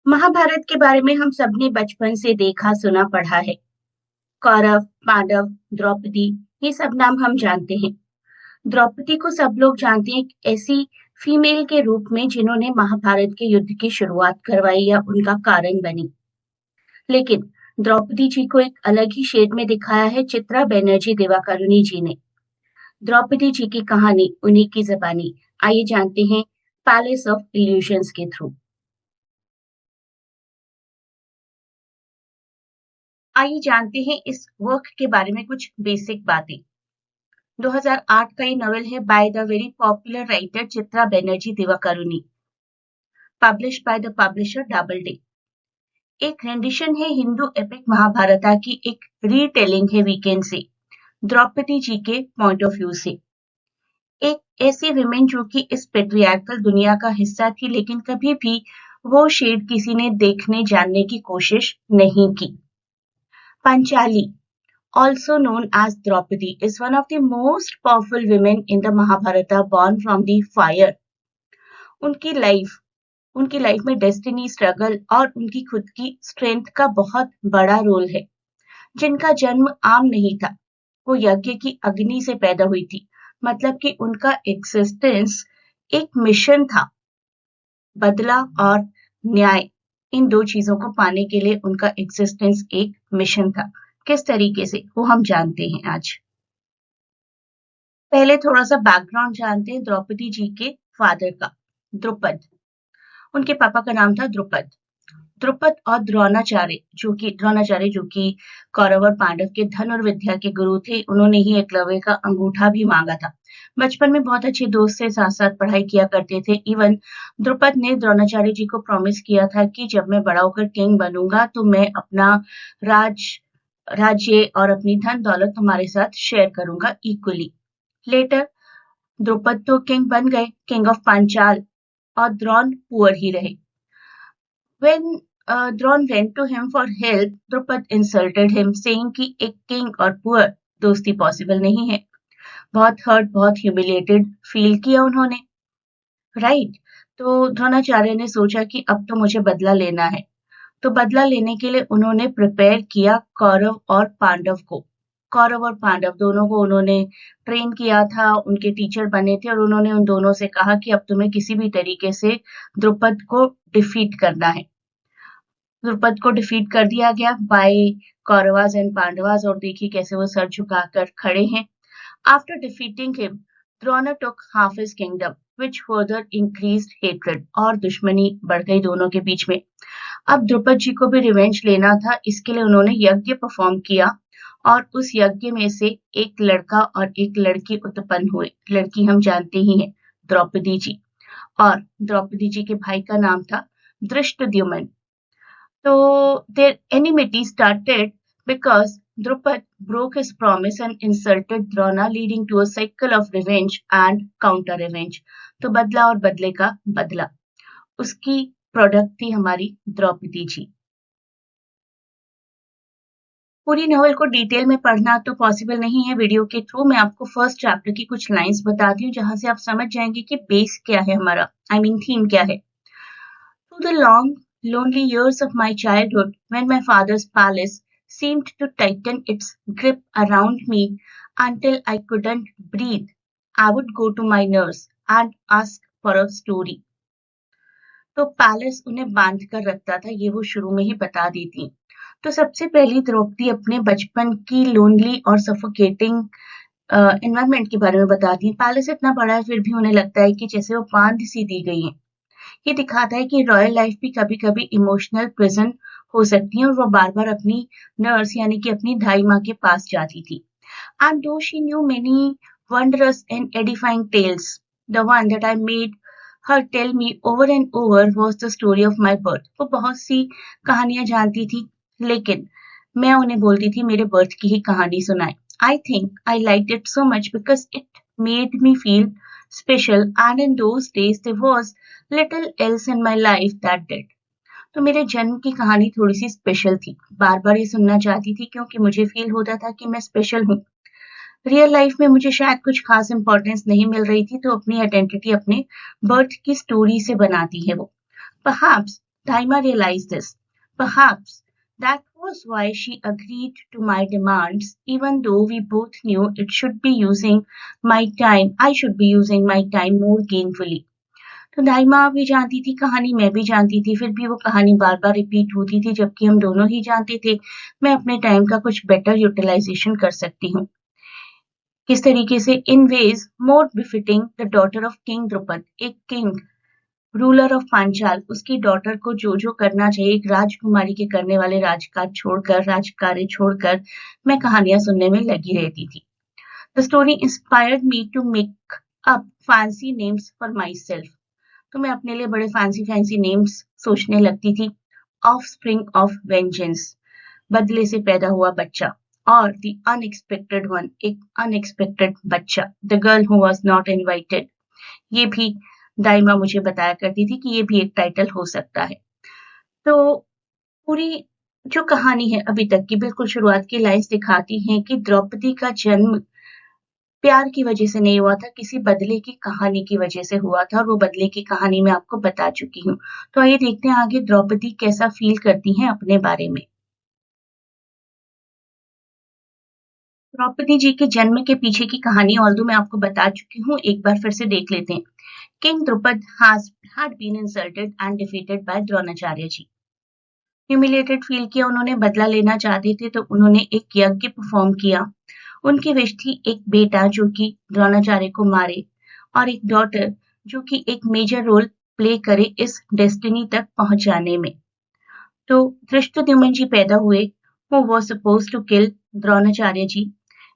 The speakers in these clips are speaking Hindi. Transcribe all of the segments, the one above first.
महाभारत के बारे में हम सबने बचपन से देखा सुना पढ़ा है। कौरव, पांडव, द्रौपदी, ये सब नाम हम जानते हैं। द्रौपदी को सब लोग जानते हैं एक ऐसी फीमेल के रूप में जिन्होंने महाभारत के युद्ध की शुरुआत करवाई या उनका कारण बनी। लेकिन द्रौपदी जी को एक अलग ही शेड में दिखाया है चित्रा बनर्जी दिवाकरुणी जी ने। द्रौपदी जी की कहानी उन्हीं की जबानी। आइए जानते हैं पैलेस ऑफ इल्यूशंस के थ्रू। आइए जानते हैं इस वर्क के बारे में कुछ बेसिक बातें। 2008 का ये नॉवेल है by the very popular writer Chitra Banerjee Divakaruni, published by the publisher double day. एक रेंडिशन है हिंदू एपिक महाभारता की, एक रीटेलिंग है वीकेंड से, द्रौपदी जी के पॉइंट ऑफ व्यू से। एक ऐसी विमेन जो कि इस पेट्रियार्कल दुनिया का हिस्सा थी, लेकिन कभी भी वो शेड किसी ने देखने जानने की कोशिश नहीं की। Panchali, also known as Draupadi, is one of the most powerful women in the Mahabharata, born from the fire. उनकी लाइफ उनकी लाइफ में डेस्टिनी, स्ट्रगल और उनकी खुद की स्ट्रेंथ का बहुत बड़ा रोल है। जिनका जन्म आम नहीं था, वो यज्ञ की अग्नि से पैदा हुई थी। मतलब कि उनका एग्जिस्टेंस एक मिशन था। बदला और न्याय, इन दो चीजों को पाने के लिए उनका एग्जिस्टेंस एक मिशन था। किस तरीके से, वो हम जानते हैं आज। पहले थोड़ा सा बैकग्राउंड जानते हैं द्रौपदी जी के फादर का, द्रुपद। उनके पापा का नाम था द्रुपद। द्रुपद और द्रोणाचार्य जो कि कौरव और पांडव के धनुर्विद्या के गुरु थे, उन्होंने ही एकलव्य का अंगूठा भी मांगा था। बचपन में बहुत अच्छे दोस्त से साथ साथ पढ़ाई किया करते थे। इवन द्रुपद ने द्रोणाचार्य जी को प्रॉमिस किया था कि जब मैं बड़ा होकर किंग बनूंगा तो मैं अपना राज राज्य और अपनी धन दौलत तुम्हारे साथ शेयर करूंगा इक्वली। लेटर द्रुपद तो किंग बन गए, किंग ऑफ पांचाल, और द्रोण पुअर ही रहे। When Dron went to him for help, Drupad insulted him, saying कि एक किंग और पुअर दोस्ती पॉसिबल नहीं है। बहुत हर्ट, बहुत ह्यूमिलिएटेड फील किया उन्होंने, राइट। तो द्रोणाचार्य ने सोचा कि अब तो मुझे बदला लेना है। तो बदला लेने के लिए उन्होंने प्रिपेयर किया कौरव और पांडव को। कौरव और पांडव दोनों को उन्होंने ट्रेन किया था, उनके टीचर बने थे, और उन्होंने उन दोनों से कहा कि अब तुम्हें किसी भी तरीके से द्रुपद को डिफीट करना है। द्रुपद को डिफीट कर दिया गया बाय कौरवास एंड पांडवास, और देखिए कैसे वो सर झुकाकर खड़े हैं। After defeating him, Drona took half his kingdom, which further increased hatred, और दुश्मनी बढ़ गई दोनों के बीच में। अब द्रुपद जी को भी रिवेंज लेना था, इसके लिए उन्होंने यज्ञ परफॉर्म किया, और उस यज्ञ में से एक लड़का और एक लड़की उत्पन्न हुए। लड़की हम जानते ही हैं, द्रौपदी जी, और द्रौपदी जी के भाई का नाम था Dhrishtadyumna. So their enmity started because Drupad broke his promise and insulted Drona, leading to a cycle of revenge and counter revenge. तो बदला और बदले का बदला, उसकी प्रोडक्ट थी हमारी द्रौपदी जी। पूरी नॉवेल को डिटेल में पढ़ना तो पॉसिबल नहीं है वीडियो के थ्रू। मैं आपको फर्स्ट चैप्टर की कुछ लाइंस बताती हूँ, जहां से आप समझ जाएंगे कि बेस क्या है हमारा, थीम क्या है। Through the long, lonely years of my childhood, when my father's palace seemed to tighten its grip around me until I couldn't breathe, I would go to my nurse and ask for a story. तो पैलेस उन्हें बांध कर रखता था, ये वो शुरू में ही बता देती। तो सबसे पहली द्रौपदी अपने बचपन की लोनली और सफोकेटिंग एनवायरमेंट के बारे में बताती है। पैलेस इतना बड़ा है, फिर भी उन्हें लगता है कि जैसे वो बांध सी दी गई है। ये दिखाता है कि रॉयल लाइफ भी कभी-कभी इमोशनल प्रिजन हो सकती है, और वो बार-बार अपनी नर्स यानी कि अपनी दाई माँ के पास जाती थी। And though she knew many wondrous and edifying tales, the one that I made her tell me over and over was the story of my birth. वो बहुत सी कहानियां जानती थी, लेकिन मैं उन्हें बोलती थी मेरे बर्थ की ही कहानी सुनाए। I think I liked it so much because it made me feel special, and in those days there was little else in my life that did. तो मेरे जन्म की कहानी थोड़ी सी स्पेशल थी, बार बार ये सुनना चाहती थी क्योंकि मुझे फील होता था कि मैं स्पेशल हूँ। रियल लाइफ में मुझे शायद कुछ खास इंपॉर्टेंस नहीं मिल रही थी, तो अपनी आइडेंटिटी अपने बर्थ की स्टोरी से बनाती है वो। Perhaps Daima realized this. Perhaps that was why she agreed to my demands, even though we both knew it should be using my time. I should be using my time more gainfully. तो दाइमा भी जानती थी कहानी, मैं भी जानती थी, फिर भी वो कहानी बार बार रिपीट होती थी, जबकि हम दोनों ही जानते थे मैं अपने टाइम का कुछ बेटर यूटिलाइजेशन कर सकती हूँ। किस तरीके से? In ways more befitting the daughter of king Drupada, एक किंग रूलर ऑफ पांचाल, उसकी डॉटर को जो जो करना चाहिए एक राजकुमारी के करने वाले राजकार्य छोड़कर मैं कहानियां सुनने में लगी रहती थी। The story inspired me to make up fancy names for myself, तो मैं अपने लिए बड़े फैंसी नेम्स सोचने लगती थी। ऑफ स्प्रिंग ऑफ वेंजेंस, बदले से पैदा हुआ बच्चा, और द अनएक्सपेक्टेड वन, एक अनएक्सपेक्टेड बच्चा, the girl who was not invited, ये भी दाइमा मुझे बताया करती थी कि ये भी एक टाइटल हो सकता है। तो पूरी जो कहानी है अभी तक की, बिल्कुल शुरुआत की लाइन्स दिखाती हैं कि द्रौपदी का जन्म प्यार की वजह से नहीं हुआ था, किसी बदले की कहानी की वजह से हुआ था, और वो बदले की कहानी मैं आपको बता चुकी हूँ। तो आइए देखते हैं आगे द्रौपदी कैसा फील करती हैं अपने बारे में। द्रौपदी जी के जन्म के पीछे की कहानी ऑल्दो मैं आपको बता चुकी हूँ, एक बार फिर से देख लेते हैं। King Drupad had been insulted and defeated by Dronacharya ji. ह्यूमिलेटेड फील किया, उन्होंने बदला लेना चाहते थे तो उन्होंने एक यज्ञ परफॉर्म किया। उनकी विश थी एक बेटा जो कि द्रोणाचार्य को मारे, और एक डॉटर जो कि एक मेजर रोल प्ले करे इस डेस्टिनी तक पहुंचाने में। तो धृष्टद्युम्न जी पैदा हुए, who was supposed to kill Dronacharya ji,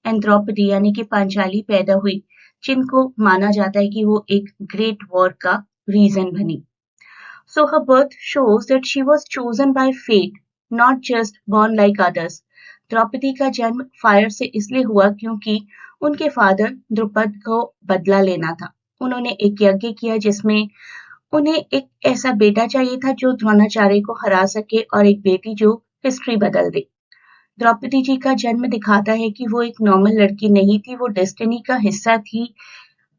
and Draupadi यानी कि पांचाली पैदा हुई, जिनको माना जाता है कि वो एक ग्रेट वॉर का रीजन बनी। So her birth shows that she was chosen by fate, not just born like others. Draupadi का जन्म फायर से इसलिए हुआ क्योंकि उनके फादर द्रुपद को बदला लेना था। उन्होंने एक यज्ञ किया जिसमें उन्हें एक ऐसा बेटा चाहिए था जो द्रोणाचार्य को हरा सके, और एक बेटी जो हिस्ट्री बदल दे। द्रौपदी जी का जन्म दिखाता है कि वो एक नॉर्मल लड़की नहीं थी, वो डेस्टिनी का हिस्सा थी,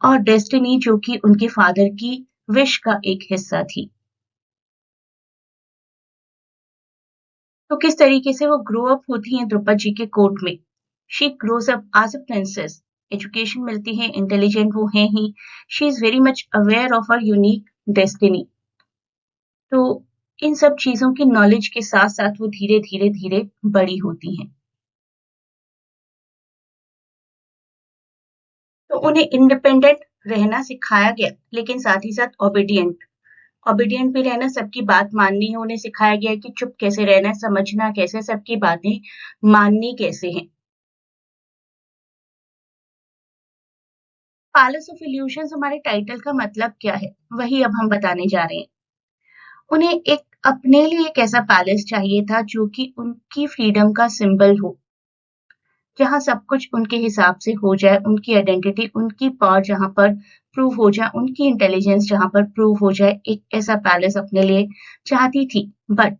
और डेस्टिनी जो कि उनके फादर की विश का एक हिस्सा थी। तो किस तरीके से वो ग्रो अप होती हैं द्रुपद जी के कोर्ट में। She grows up as a princess, education मिलती है, इंटेलिजेंट वो हैं ही, she is very much aware of her unique destiny. तो इन सब चीजों की नॉलेज के साथ साथ वो धीरे धीरे धीरे बड़ी होती हैं। तो उन्हें इंडिपेंडेंट रहना सिखाया गया, लेकिन साथ ही साथ ओबीडियंट भी रहना, सबकी बात माननी है, उन्हें सिखाया गया है कि चुप कैसे रहना है, समझना कैसे, सबकी बातें माननी कैसे हैं। पैलेस ऑफ इल्यूशंस हमारे टाइटल का मतलब क्या है, वही अब हम बताने जा रहे हैं। उन्हें एक अपने लिए एक ऐसा पैलेस चाहिए था जो कि उनकी फ्रीडम का सिंबल हो, जहाँ सब कुछ उनके हिसाब से हो जाए, उनकी आइडेंटिटी, उनकी पावर जहाँ पर प्रूव हो जाए, उनकी इंटेलिजेंस जहाँ पर प्रूव हो जाए, एक ऐसा पैलेस अपने लिए चाहती थी। But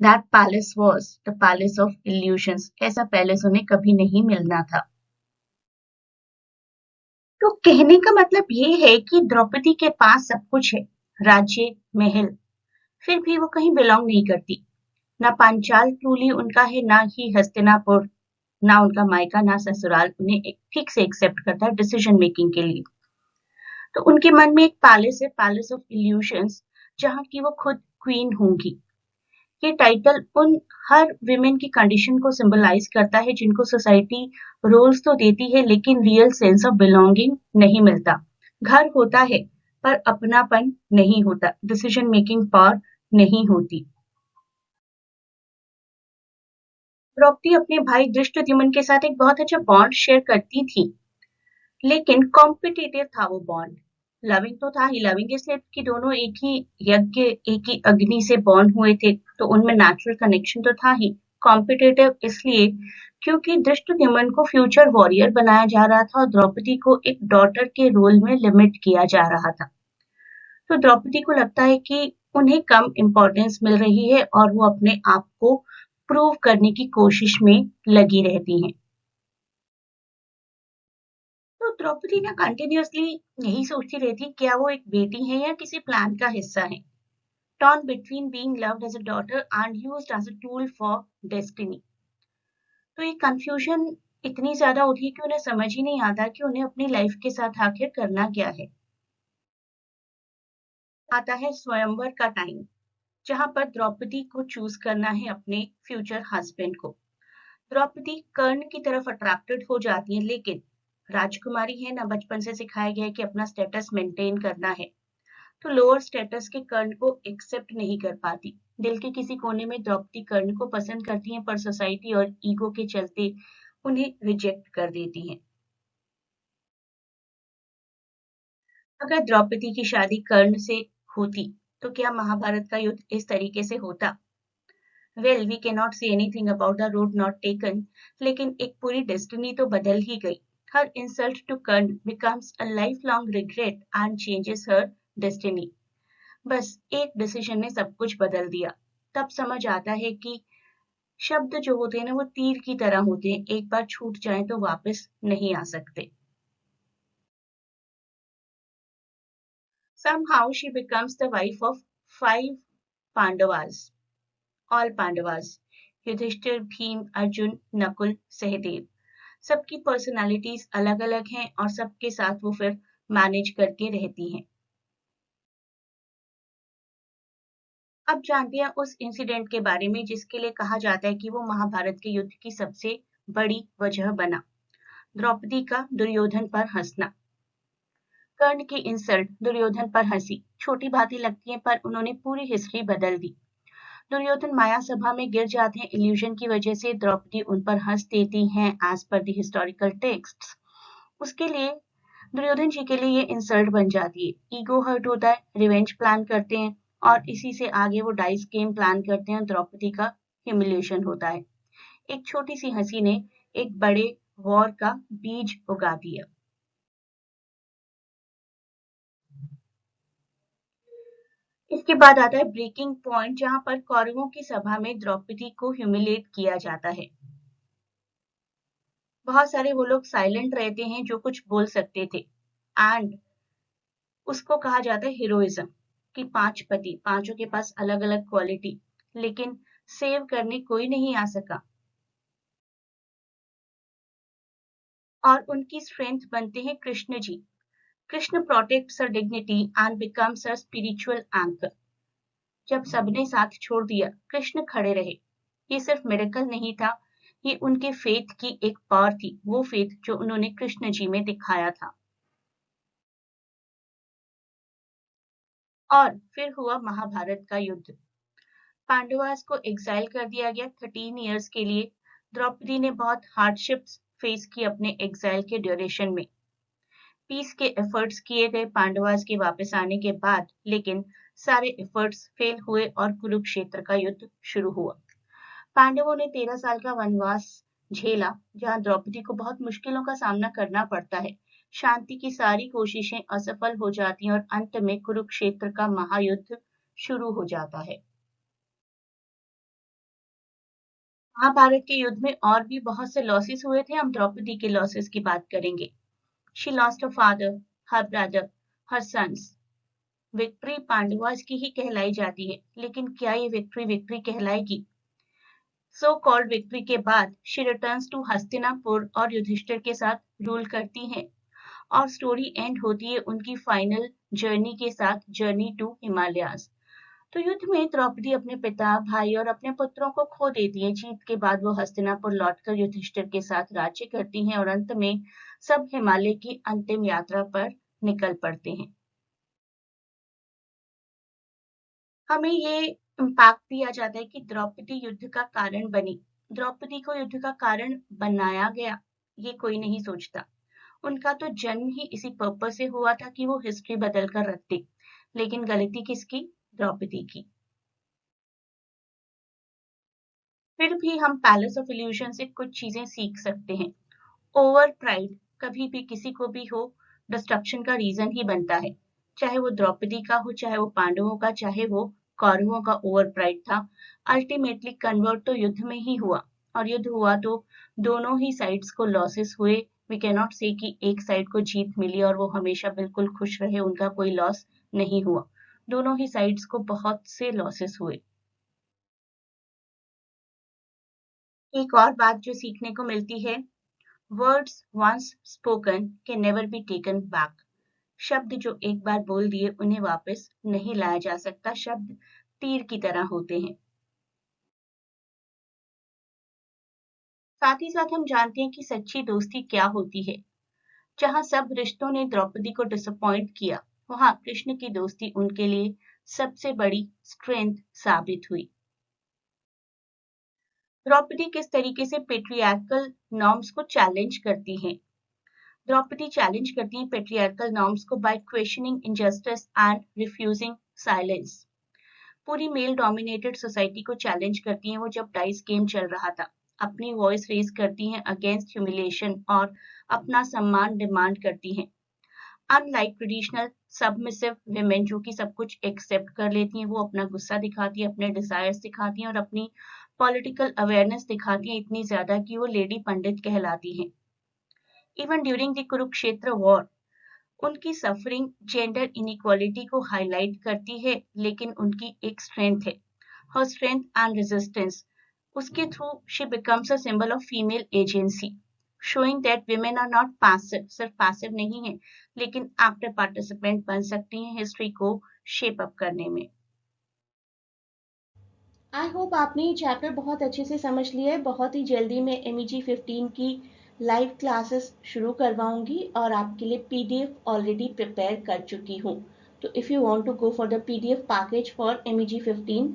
that palace was the palace of illusions, ऐसा पैलेस उन्हें कभी नहीं मिलना था। तो कहने का मतलब ये है कि द्रौपदी के पास सब कुछ है, राज्य, महल, फिर भी वो कहीं बिलोंग नहीं करती। ना पांचाल ट्रूली उनका है, ना ही हस्तिनापुर, ना उनका मायका, ना ससुराल उन्हें ठीक से एक्सेप्ट करता है डिसीजन मेकिंग के लिए। तो उनके मन में एक पैलेस है, पैलेस ऑफ इल्यूशंस, जहाँ की वो खुद क्वीन होंगी। ये टाइटल उन हर विमेन की कंडीशन को सिंबलाइज करता है जिनको सोसाइटी रोल्स तो देती है लेकिन रियल सेंस ऑफ बिलोंगिंग नहीं मिलता। घर होता है पर अपनापन नहीं होता, डिसीजन मेकिंग पावर नहीं होती। द्रौपदी अपने भाई धृष्टद्युम्न के साथ एक बहुत अच्छा बॉन्ड शेयर करती थी, लेकिन कॉम्पिटिटिव था वो बॉन्ड। लविंग तो था ही, लविंग इसलिए कि दोनों एक ही यज्ञ, एक ही अग्नि से बॉर्न हुए थे, तो उनमें नेचुरल कनेक्शन तो था ही। कॉम्पिटिटिव इसलिए क्योंकि धृष्टद्युम्न को फ्यूचर वॉरियर बनाया जा रहा था और द्रौपदी को एक डॉटर के रोल में लिमिट किया जा रहा था। तो द्रौपदी को लगता है कि उन्हें कम इम्पोर्टेंस मिल रही है और वो अपने आप को प्रूव करने की कोशिश में लगी रहती हैं। तो द्रौपदी ना कंटिन्यूअसली यही सोचती रहती क्या वो एक बेटी है या किसी प्लान का हिस्सा है। torn between being loved as a daughter and used as a tool for destiny. तो ये कंफ्यूजन इतनी ज्यादा होती है कि उन्हें समझ ही नहीं आता कि उन्हें अपनी लाइफ के साथ आखिर करना क्या है। आता है स्वयंवर का टाइम, जहां पर द्रौपदी को चूज करना है अपने फ्यूचर हस्बैंड को। द्रौपदी कर्ण की तरफ अट्रैक्टेड हो जाती है, लेकिन राजकुमारी है ना, बचपन से सिखाया गया है कि अपना स्टेटस मेंटेन करना है, तो लोअर स्टेटस के कर्ण को एक्सेप्ट नहीं कर पाती। दिल के किसी कोने में द्रौपदी कर्ण को पसंद करती हैं, पर सोसाइटी और ईगो के चलते उन्हें रिजेक्ट कर देती हैं। अगर द्रौपदी की शादी कर्ण से होती तो क्या महाभारत का युद्ध इस तरीके से होता? Well, we can not say anything about the road not taken, लेकिन एक पूरी डेस्टिनी तो बदल ही गई। Her insult to Karna becomes a life long regret and changes her destiny. बस एक डिसीजन ने सब कुछ बदल दिया। तब समझ आता है कि शब्द जो होते हैं ना, वो तीर की तरह होते हैं, एक बार छूट जाए तो वापस नहीं आ सकते। Somehow she becomes the wife of 5 Pandavas, all Pandavas, Yudhishthir, Bhim, Arjun, Nakul, Sahdev. सबकी पर्सनालिटीज अलग अलग हैं और सबके साथ वो फिर मैनेज करके रहती हैं। अब जानते हैं उस इंसिडेंट के बारे में जिसके लिए कहा जाता है कि वो महाभारत के युद्ध की सबसे बड़ी वजह बना, द्रौपदी का दुर्योधन पर हंसना। कर्ण की इंसल्ट दुर्योधन पर हंसी छोटी बातें लगती हैं, पर उन्होंने पूरी हिस्ट्री बदल दी। दुर्योधन माया सभा में गिर जाते हैं इल्यूजन की वजह से, द्रौपदी उन पर हंस देती हैं as per the historical texts. उसके लिए दुर्योधन जी के लिए ये इंसल्ट बन जाती है। ईगो हर्ट होता है, रिवेंज प्लान करते हैं और इसी से आगे वो डाइस गेम प्लान करते हैं। द्रौपदी का ह्यूमिलिएशन होता है। एक छोटी सी हंसी ने एक बड़े वॉर का बीज उगा दिया। इसके बाद आता है ब्रेकिंग पॉइंट, जहां पर कौरवों की सभा में द्रौपदी को ह्यूमिलेट किया जाता है। बहुत सारे वो लोग साइलेंट रहते हैं जो कुछ बोल सकते थे, एंड उसको कहा जाता है हीरोइज्म, कि 5 पति, पांचों के पास अलग अलग क्वालिटी, लेकिन सेव करने कोई नहीं आ सका, और उनकी स्ट्रेंथ बनते हैं Krishna ji. Krishna protects her dignity and becomes her spiritual anchor. जब सबने साथ छोड़ दिया, कृष्ण खड़े रहे। ये सिर्फ मिरेकल नहीं था, ये उनके फेथ की एक पावर थी, वो फेथ जो उन्होंने कृष्ण जी में दिखाया था। और फिर हुआ महाभारत का युद्ध। पांडवास को एग्जाइल कर दिया गया 13 इयर्स के लिए। द्रौपदी ने बहुत हार्डशिप्स फेस की अपने एग्जाइल के ड्यूरेशन में। पीस के एफर्ट्स किए गए पांडवास के वापस आने के बाद, लेकिन सारे एफर्ट्स फेल हुए और कुरुक्षेत्र का युद्ध शुरू हुआ। पांडवों ने 13 साल का वनवास झेला, जहां द्रौपदी को बहुत मुश्किलों का सामना करना पड़ता है। शांति की सारी कोशिशें असफल हो जाती हैं और अंत में कुरुक्षेत्र का महायुद्ध शुरू हो जाता है। महाभारत के युद्ध में और भी बहुत से लॉसेस हुए थे। हम द्रौपदी के लॉसेस की बात करेंगे। She lost her father, her brother, her sons. Victory Pandavas की ही कहलाई जाती है, लेकिन क्या ये विक्ट्री विक्ट्री कहलाएगी? सो कॉल्ड विक्ट्री के बाद शी रिटर्न्स टू हस्तिनापुर और युधिष्ठिर के साथ रूल करती हैं, और स्टोरी एंड होती है उनकी फाइनल जर्नी के साथ, जर्नी टू हिमालयाज। तो युद्ध में द्रौपदी अपने पिता, भाई और अपने पुत्रों को खो देती है। जीत के बाद वो हस्तिनापुर लौटकर युधिष्ठिर के साथ राज्य करती हैं और अंत में सब हिमालय की अंतिम यात्रा पर निकल पड़ते हैं। हमें ये इम्पैक्ट दिया जाता है कि द्रौपदी युद्ध का कारण बनी। द्रौपदी को युद्ध का कारण बनाया गया, ये कोई नहीं सोचता। उनका तो जन्म ही इसी पर्पस से हुआ था कि वो हिस्ट्री बदल कर रख दे। लेकिन गलती किसकी? द्रौपदी की। फिर भी हम पैलेस ऑफ इल्यूशन से कुछ चीजें सीख सकते हैं। ओवर प्राइड कभी भी किसी को भी हो, डिस्ट्रक्शन का रीजन ही बनता है। चाहे वो द्रौपदी का हो, चाहे वो पांडवों का, चाहे वो कौरवों का ओवर प्राइड था। अल्टीमेटली कन्वर्ट तो युद्ध में ही हुआ, और युद्ध हुआ तो दोनों ही साइड्स को लॉसेस हुए। वी कैन नॉट से कि एक साइड को जीत मिली और वो हमेशा बिल्कुल खुश रहे, उनका कोई लॉस नहीं हुआ। दोनों ही साइड्स को बहुत से लॉसेस हुए। एक और बात जो सीखने को मिलती है, words once spoken can never be taken back. शब्द जो एक बार बोल दिए उन्हें वापस नहीं लाया जा सकता। शब्द तीर की तरह होते हैं। साथ ही साथ हम जानते हैं कि सच्ची दोस्ती क्या होती है। जहां सब रिश्तों ने द्रौपदी को डिसअपॉइंट किया, वहां कृष्ण की दोस्ती उनके लिए सबसे बड़ी स्ट्रेंथ साबित हुई। द्रौपदी किस तरीके से पेट्रियार्कल नॉर्म्स को चैलेंज करती हैं। द्रौपदी चैलेंज करती हैं पेट्रियार्कल नॉर्म्स को by questioning injustice and refusing silence. पूरी मेल डोमिनेटेड सोसाइटी को चैलेंज करती हैं वो जब डाइस गेम चल रहा था। अपनी वॉइस रेज करती हैं अगेंस्ट ह्यूमिलिएशन और अपना सम्मान डिमांड करती हैं। अनलाइक ट्रेडिशनल सबमिसिव विमेन जो कि सब कुछ एक्सेप्ट कर लेती हैं, वो अपना गुस्सा दिखाती हैं, अपने डिजायर्स दिखाती हैं और अपनी पॉलिटिकल अवेयरनेस दिखाती हैं इतनी ज्यादा कि वो लेडी पंडित कहलाती हैं। Even during the Kurukshetra war उनकी सफरिंग जेंडर इनइक्वालिटी को हाईलाइट करती है, लेकिन उनकी एक स्ट्रेंथ है, हर स्ट्रेंथ एंड रेजिस्टेंस। उसके through she becomes a symbol of female agency, showing that women are not passive, सिर्फ पैसिव नहीं है लेकिन एक्टिव पार्टिसिपेंट बन सकती हैं हिस्ट्री को शेप अप करने में। आई होप आपने ये चैप्टर बहुत अच्छे से समझ लिया है। बहुत ही जल्दी मैं MEG 15 की लाइव क्लासेस शुरू करवाऊंगी और आपके लिए PDF ऑलरेडी प्रिपेयर कर चुकी हूँ। तो if you want to go for the PDF package for MEG 15,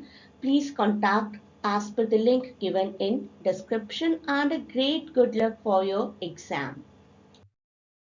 please contact as per the link given in description, and a great good luck for your exam.